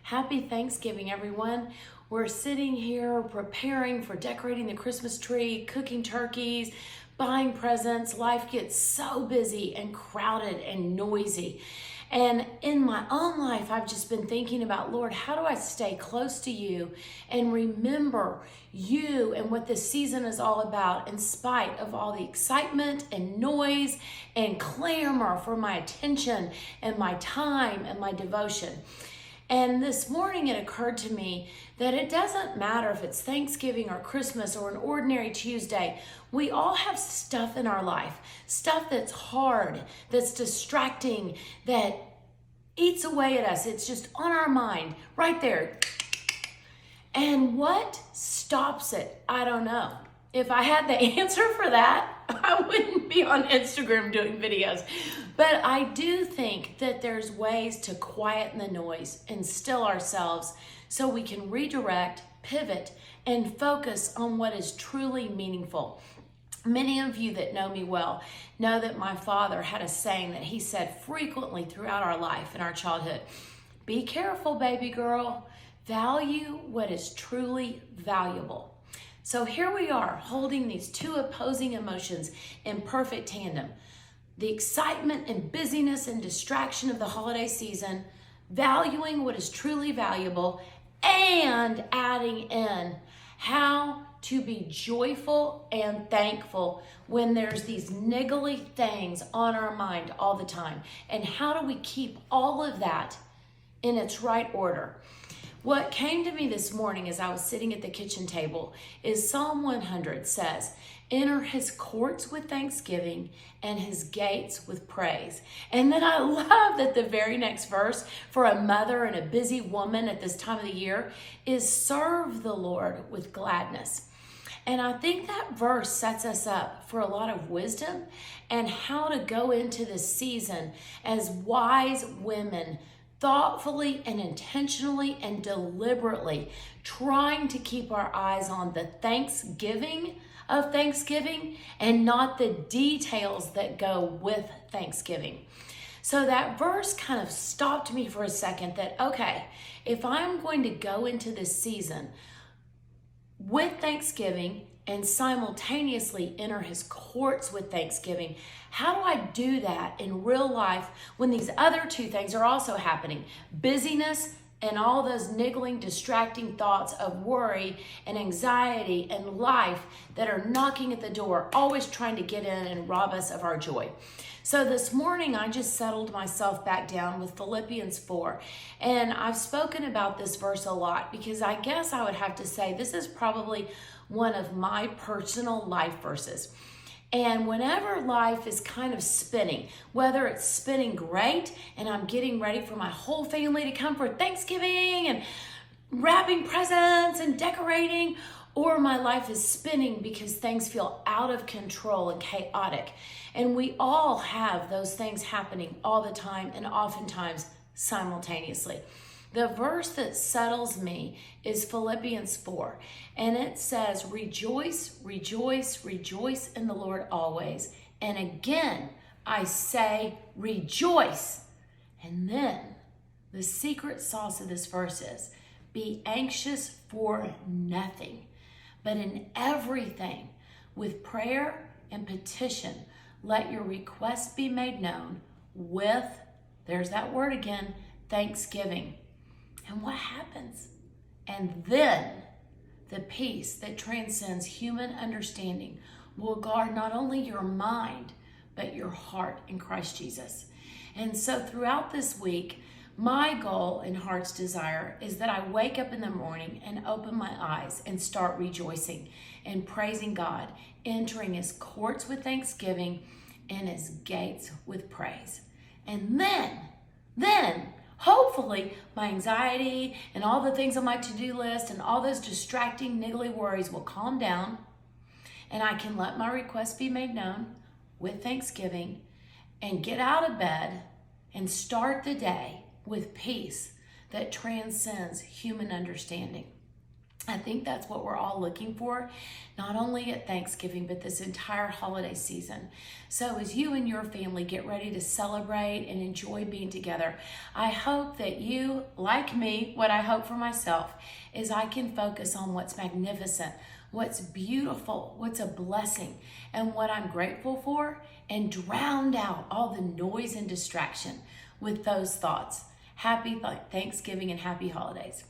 Happy Thanksgiving, everyone. We're sitting here preparing for decorating the Christmas tree, cooking turkeys, buying presents. Life gets so busy and crowded and noisy. And in my own life, I've just been thinking about, Lord, how do I stay close to you and remember you and what this season is all about in spite of all the excitement and noise and clamor for my attention and my time and my devotion. And this morning it occurred to me that it doesn't matter if it's Thanksgiving or Christmas or an ordinary Tuesday. We all have stuff in our life, stuff that's hard, that's distracting, that eats away at us. It's just on our mind, right there. And what stops it? I don't know. If I had the answer for that, I wouldn't be on Instagram doing videos. But I do think that there's ways to quieten the noise and still ourselves so we can redirect, pivot, and focus on what is truly meaningful. Many of you that know me well know that my father had a saying that he said frequently throughout our life in our childhood. Be careful, baby girl. Value what is truly valuable. So here we are holding these two opposing emotions in perfect tandem. The excitement and busyness and distraction of the holiday season, valuing what is truly valuable, and adding in how to be joyful and thankful when there's these niggly things on our mind all the time. And how do we keep all of that in its right order? What came to me this morning as I was sitting at the kitchen table is Psalm 100 says, enter his courts with thanksgiving and his gates with praise. And then I love that the very next verse for a mother and a busy woman at this time of the year is serve the Lord with gladness. And I think that verse sets us up for a lot of wisdom and how to go into this season as wise women, thoughtfully and intentionally and deliberately trying to keep our eyes on the thanksgiving of Thanksgiving and not the details that go with Thanksgiving. So that verse kind of stopped me for a second that, okay, if I'm going to go into this season with Thanksgiving and simultaneously enter his courts with thanksgiving, how do I do that in real life when these other two things are also happening? Busyness and all those niggling, distracting thoughts of worry and anxiety and life that are knocking at the door, always trying to get in and rob us of our joy. So this morning, I just settled myself back down with Philippians 4. And I've spoken about this verse a lot because I guess I would have to say this is probably one of my personal life verses. And whenever life is kind of spinning, whether it's spinning great and I'm getting ready for my whole family to come for Thanksgiving and wrapping presents and decorating, or my life is spinning because things feel out of control and chaotic. And we all have those things happening all the time and oftentimes simultaneously. The verse that settles me is Philippians 4, and it says, rejoice, rejoice, rejoice in the Lord always. And again, I say rejoice. And then the secret sauce of this verse is, be anxious for nothing, but in everything, with prayer and petition, let your requests be made known with, there's that word again, thanksgiving. And what happens? And then the peace that transcends human understanding will guard not only your mind, but your heart in Christ Jesus. And so throughout this week, my goal and heart's desire is that I wake up in the morning and open my eyes and start rejoicing and praising God, entering his courts with thanksgiving and his gates with praise. And then, hopefully, my anxiety and all the things on my to-do list and all those distracting, niggly worries will calm down, and I can let my requests be made known with thanksgiving and get out of bed and start the day with peace that transcends human understanding. I think that's what we're all looking for, not only at Thanksgiving, but this entire holiday season. So as you and your family get ready to celebrate and enjoy being together, I hope that you, like me, what I hope for myself is I can focus on what's magnificent, what's beautiful, what's a blessing, and what I'm grateful for, and drown out all the noise and distraction with those thoughts. Happy Thanksgiving and happy holidays.